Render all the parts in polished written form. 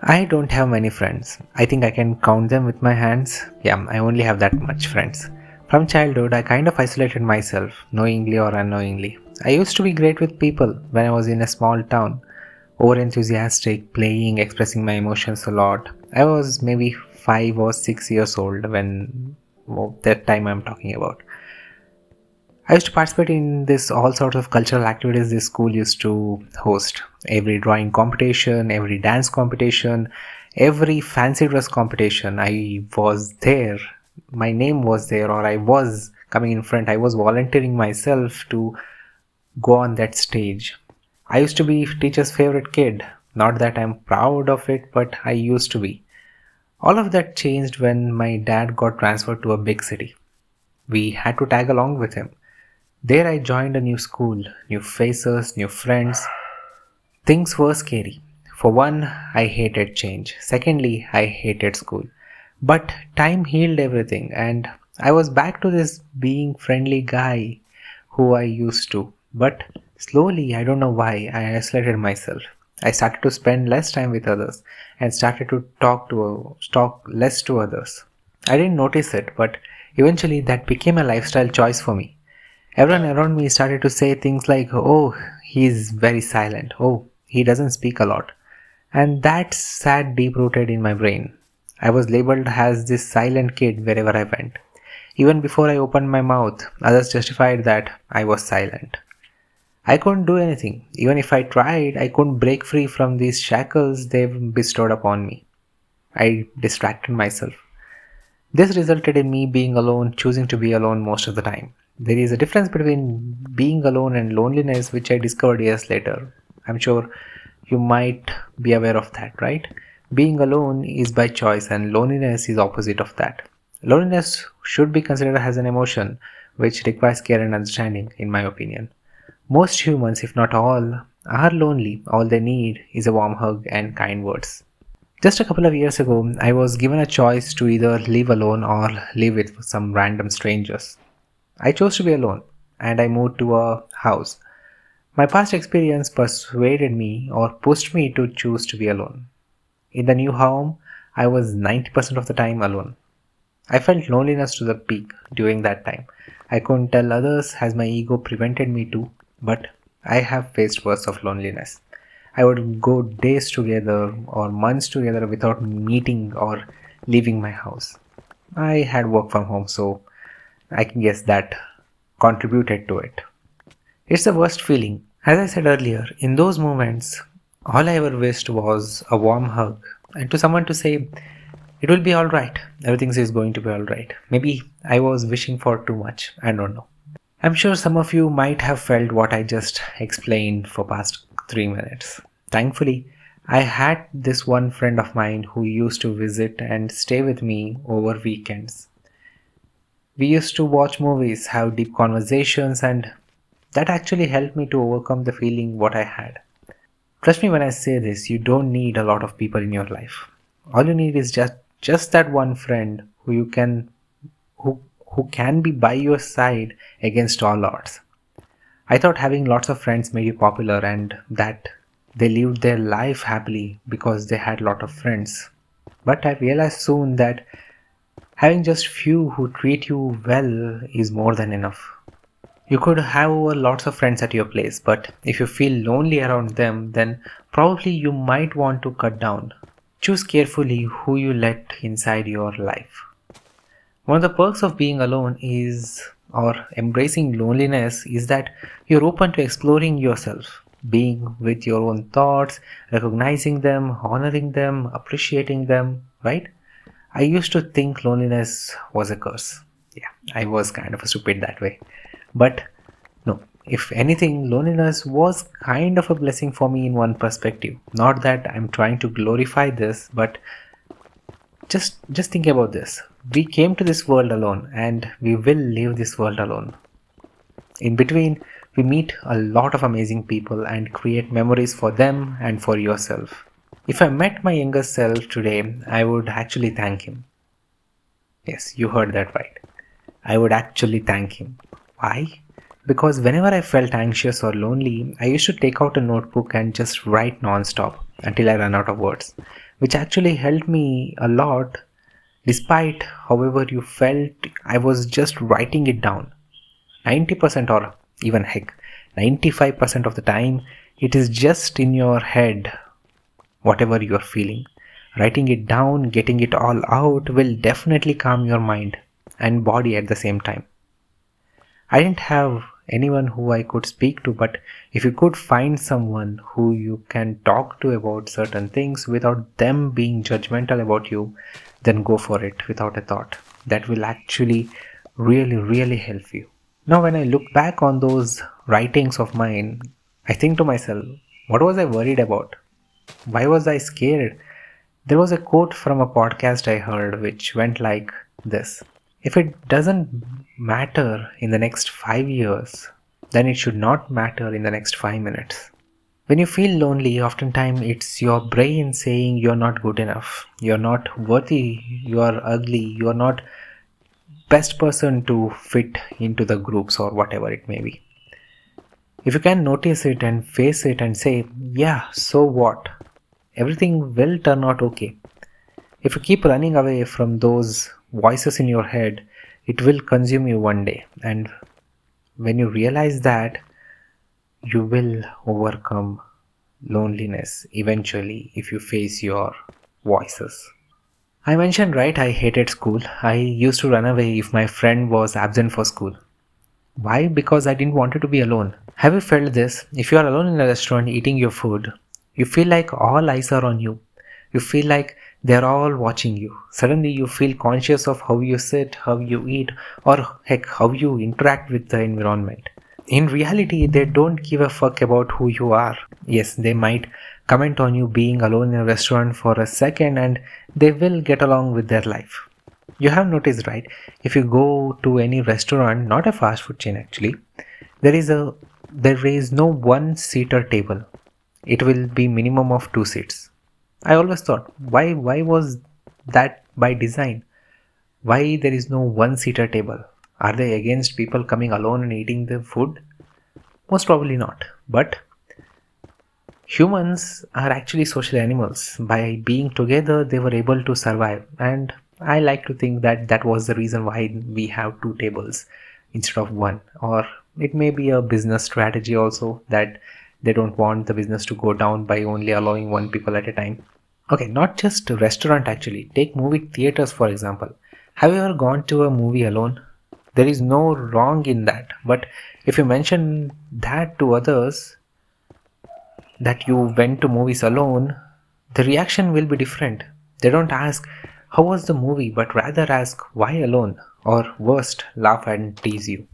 I don't have many friends. I think I can count them with my hands. Yeah, I only have that much friends. From childhood, I kind of isolated myself, knowingly or unknowingly. I used to be great with people when I was in a small town, over enthusiastic, playing, expressing my emotions a lot. I was maybe 5 or 6 years old when that time I'm talking about. I used to participate in this all sorts of cultural activities this school used to host. Every drawing competition, every dance competition, every fancy dress competition. I was there. My name was there, or I was coming in front. I was volunteering myself to go on that stage. I used to be teacher's favorite kid. Not that I'm proud of it, but I used to be. All of that changed when my dad got transferred to a big city. We had to tag along with him. There I joined a new school, new faces, new friends. Things were scary. For one, I hated change. Secondly, I hated school. But time healed everything, and I was back to this being friendly guy who I used to. But slowly, I don't know why, I isolated myself. I started to spend less time with others and started to talk less to others. I didn't notice it, but eventually that became a lifestyle choice for me. Everyone around me started to say things like, oh, he's very silent. Oh, he doesn't speak a lot. And that sat deep rooted in my brain. I was labeled as this silent kid wherever I went. Even before I opened my mouth, others justified that I was silent. I couldn't do anything. Even if I tried, I couldn't break free from these shackles they've bestowed upon me. I distracted myself. This resulted in me being alone, choosing to be alone most of the time. There is a difference between being alone and loneliness, which I discovered years later. I'm sure you might be aware of that, right? Being alone is by choice, and loneliness is opposite of that. Loneliness should be considered as an emotion which requires care and understanding, in my opinion. Most humans, if not all, are lonely. All they need is a warm hug and kind words. Just a couple of years ago, I was given a choice to either live alone or live with some random strangers. I chose to be alone and I moved to a house. My past experience persuaded me or pushed me to choose to be alone. In the new home, I was 90% of the time alone. I felt loneliness to the peak during that time. I couldn't tell others as my ego prevented me to, but I have faced worse of loneliness. I would go days together or months together without meeting or leaving my house. I had work from home, so I can guess that contributed to it. It's the worst feeling. As I said earlier, in those moments, all I ever wished was a warm hug and to someone to say, it will be alright, everything is going to be alright. Maybe I was wishing for too much, I don't know. I'm sure some of you might have felt what I just explained for past 3 minutes. Thankfully, I had this one friend of mine who used to visit and stay with me over weekends. We used to watch movies, have deep conversations, and that actually helped me to overcome the feeling what I had. Trust me when I say this, you don't need a lot of people in your life. All you need is just that one friend who who can be by your side against all odds. I thought having lots of friends made you popular and that they lived their life happily because they had a lot of friends. But I realized soon that having just few who treat you well is more than enough. You could have lots of friends at your place, but if you feel lonely around them, then probably you might want to cut down. Choose carefully who you let inside your life. One of the perks of being alone is, or embracing loneliness, is that you're open to exploring yourself, being with your own thoughts, recognizing them, honoring them, appreciating them, right? I used to think loneliness was a curse. Yeah, I was kind of a stupid that way. But no, if anything, loneliness was kind of a blessing for me in one perspective. Not that I'm trying to glorify this, but just think about this. We came to this world alone and we will leave this world alone. In between, we meet a lot of amazing people and create memories for them and for yourself. If I met my younger self today, I would actually thank him. Yes, you heard that right. I would actually thank him. Why? Because whenever I felt anxious or lonely, I used to take out a notebook and just write non-stop until I ran out of words. which actually helped me a lot. Despite however you felt, I was just writing it down. 90% or even heck 95% of the time, it is just in your head. Whatever you are feeling, writing it down, getting it all out will definitely calm your mind and body at the same time. I didn't have anyone who I could speak to, but if you could find someone who you can talk to about certain things without them being judgmental about you, then go for it without a thought. That will actually really help you. Now, when I look back on those writings of mine, I think to myself, what was I worried about? Why was I scared? There was a quote from a podcast I heard which went like this: if it doesn't matter in the next 5 years, then it should not matter in the next 5 minutes. When you feel lonely, oftentimes it's your brain saying you're not good enough, you're not worthy, you are ugly, you are not best person to fit into the groups or whatever it may be. If you can notice it and face it and say, yeah, so what? Everything will turn out okay. If you keep running away from those voices in your head, it will consume you one day. And when you realize that, you will overcome loneliness eventually if you face your voices. I mentioned, right, I hated school. I used to run away if my friend was absent for school. Why? Because I didn't want to be alone. Have you felt this? If you are alone in a restaurant eating your food, you feel like all eyes are on you. You feel like they're all watching you. Suddenly you feel conscious of how you sit, how you eat, or heck, how you interact with the environment. In reality, they don't give a fuck about who you are. Yes, they might comment on you being alone in a restaurant for a second and they will get along with their life. You have noticed, right? If you go to any restaurant, not a fast food chain actually, there is no one seater table. It will be minimum of 2 seats. I always thought, why was that by design? Why there is no one seater table? Are they against people coming alone and eating the food? Most probably not. But humans are actually social animals. By being together, they were able to survive. And I like to think that that was the reason why we have two tables instead of one. Or it may be a business strategy also, that they don't want the business to go down by only allowing one people at a time. Okay, not just a restaurant actually. Take movie theaters for example. Have you ever gone to a movie alone? There is no wrong in that. But if you mention that to others, that you went to movies alone, the reaction will be different. They don't ask, how was the movie, but rather ask, why alone? Or worst, laugh and tease you.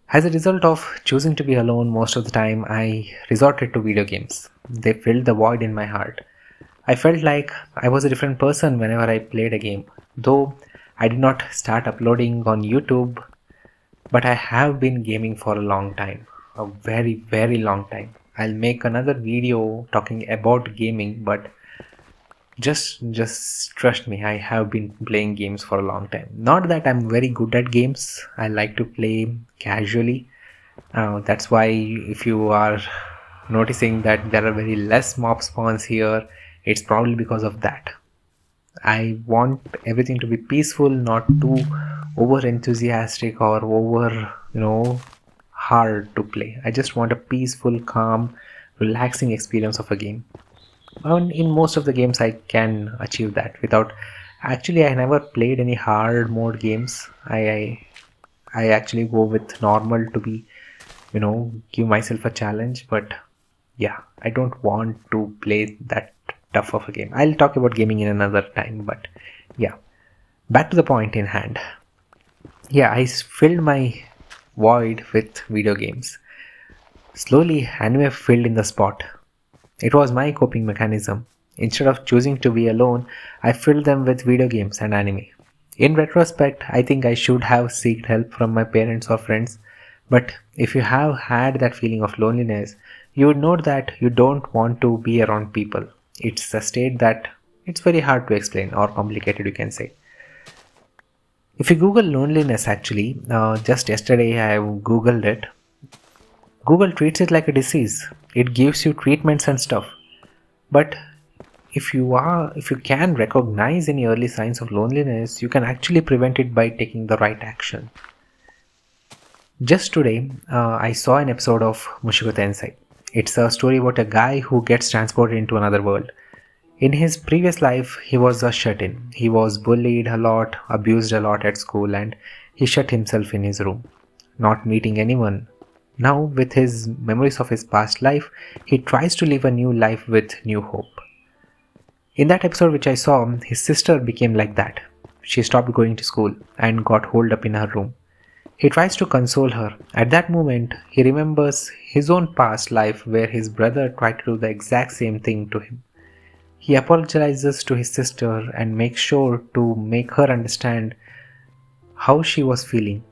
As a result of choosing to be alone most of the time, I resorted to video games. They filled the void in my heart. I felt like I was a different person whenever I played a game. Though I did not start uploading on YouTube, but I have been gaming for a long time. A very long time. I'll make another video talking about gaming, but just trust me, I have been playing games for a long time. Not that I'm very good at games. I like to play casually. That's why if you are noticing that there are very less mob spawns here, it's probably because of that. I want everything to be peaceful, not too over enthusiastic or over, hard to play. I just want a peaceful, calm, relaxing experience of a game. And in most of the games, I can achieve that without. Actually, I never played any hard mode games. I actually go with normal to be, give myself a challenge. But yeah, I don't want to play that tough of a game. I'll talk about gaming in another time. But yeah, back to the point in hand. Yeah, I filled my void with video games. Slowly, anime filled in the spot. It was my coping mechanism. Instead of choosing to be alone, I filled them with video games and anime. In retrospect, I think I should have sought help from my parents or friends. But if you have had that feeling of loneliness, you would know that you don't want to be around people. It's a state that it's very hard to explain or complicated, you can say. If you Google loneliness, actually, just yesterday I Googled it. Google treats it like a disease. It gives you treatments and stuff. But if you can recognize any early signs of loneliness, you can actually prevent it by taking the right action. Just today, I saw an episode of Mushoku Tensei. It's a story about a guy who gets transported into another world. In his previous life, he was a shut-in. He was bullied a lot, abused a lot at school, and he shut himself in his room, not meeting anyone. Now, with his memories of his past life, he tries to live a new life with new hope. In that episode which I saw, his sister became like that. She stopped going to school and got holed up in her room. He tries to console her. At that moment, he remembers his own past life where his brother tried to do the exact same thing to him. He apologizes to his sister and makes sure to make her understand how she was feeling.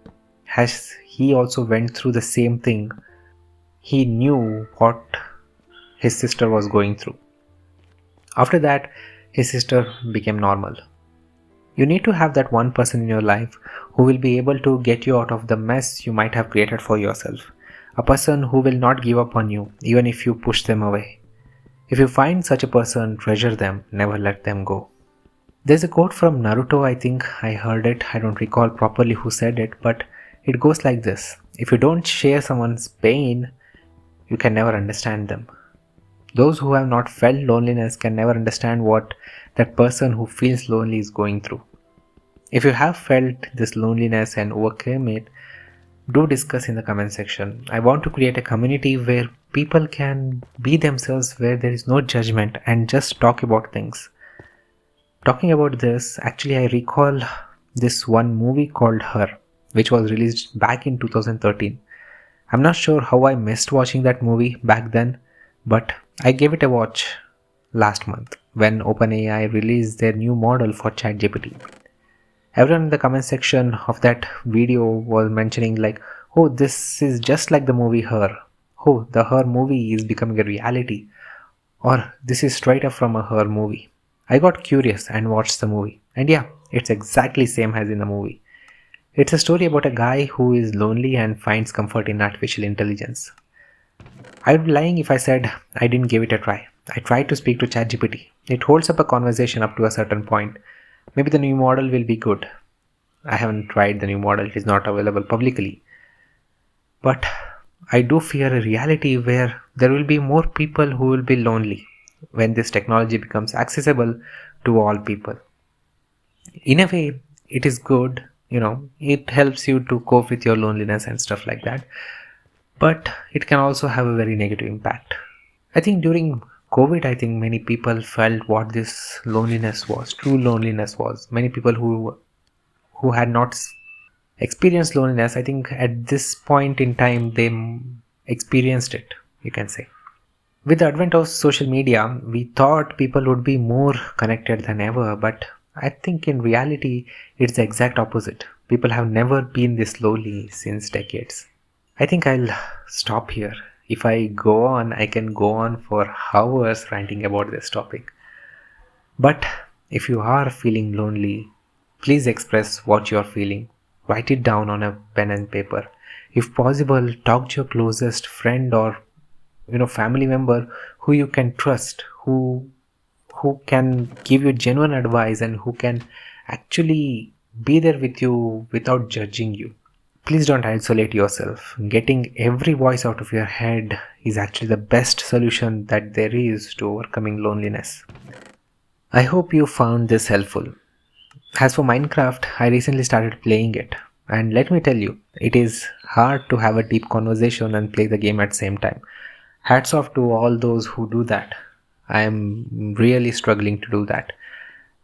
As he also went through the same thing, he knew what his sister was going through. After that, his sister became normal. You need to have that one person in your life who will be able to get you out of the mess you might have created for yourself. A person who will not give up on you even if you push them away. If you find such a person, treasure them, never let them go. There's a quote from Naruto, I think I heard it, I don't recall properly who said it, but it goes like this. If you don't share someone's pain, you can never understand them. Those who have not felt loneliness can never understand what that person who feels lonely is going through. If you have felt this loneliness and overcame it, do discuss in the comment section. I want to create a community where people can be themselves, where there is no judgment and just talk about things. Talking about this, actually I recall this one movie called Her, which was released back in 2013. I'm not sure how I missed watching that movie back then, but I gave it a watch last month when OpenAI released their new model for ChatGPT. Everyone in the comment section of that video was mentioning like, oh, this is just like the movie Her. Oh, the Her movie is becoming a reality. Or this is straight up from a Her movie. I got curious and watched the movie. And yeah, it's exactly same as in the movie. It's a story about a guy who is lonely and finds comfort in artificial intelligence. I would be lying if I said I didn't give it a try. I tried to speak to ChatGPT. It holds up a conversation up to a certain point. Maybe the new model will be good. I haven't tried the new model, it is not available publicly. But I do fear a reality where there will be more people who will be lonely when this technology becomes accessible to all people. In a way, it is good, it helps you to cope with your loneliness and stuff like that. But it can also have a very negative impact. I think during COVID, I think many people felt what this loneliness was, true loneliness was. Many people who had not experienced loneliness, I think at this point in time, they experienced it, you can say. With the advent of social media, we thought people would be more connected than ever, but I think in reality, it's the exact opposite. People have never been this lonely since decades. I think I'll stop here. If I go on, I can go on for hours ranting about this topic. But if you are feeling lonely, please express what you are feeling. Write it down on a pen and paper. If possible, talk to your closest friend or family member who you can trust, who can give you genuine advice and who can actually be there with you without judging you. Please don't isolate yourself. Getting every voice out of your head is actually the best solution that there is to overcoming loneliness. I hope you found this helpful. As for Minecraft, I recently started playing it, and let me tell you, it is hard to have a deep conversation and play the game at the same time. Hats off to all those who do that. I am really struggling to do that.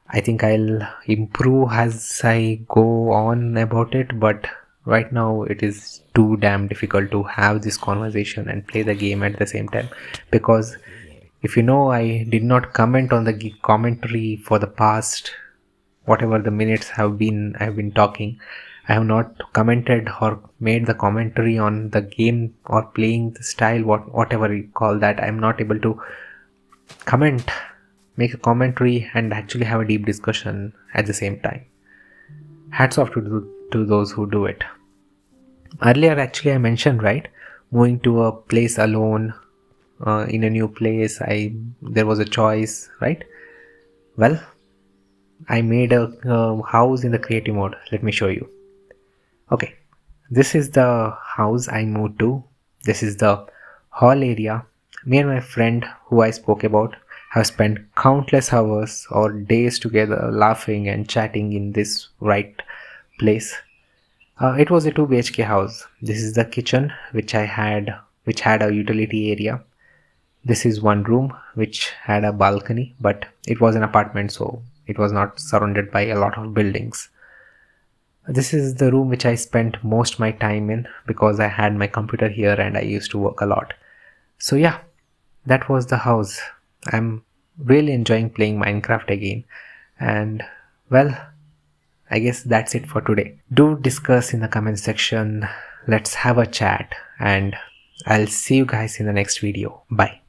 I think I'll improve as I go on about it, but right now it is too damn difficult to have this conversation and play the game at the same time, because if I did not comment on the commentary for the past whatever the minutes I've been talking. I have not commented or made the commentary on the game or playing the style, whatever you call that. I'm not able to make a commentary and actually have a deep discussion at the same time. Hats off to those who do it. Earlier actually I mentioned, right, moving to a place alone, in a new place, there was a choice, right? Well, I made a house in the creative mode. Let me show you. Okay, this is the house I moved to. This is the hall area. Me and my friend who I spoke about have spent countless hours or days together laughing and chatting in this right place. It was a 2 BHK house. This is the kitchen which had a utility area. This is one room which had a balcony, but it was an apartment, so it was not surrounded by a lot of buildings. This is the room which I spent most my time in because I had my computer here and I used to work a lot. So yeah, that was the house. I'm really enjoying playing Minecraft again. And well, I guess that's it for today. Do discuss in the comment section. Let's have a chat and I'll see you guys in the next video. Bye.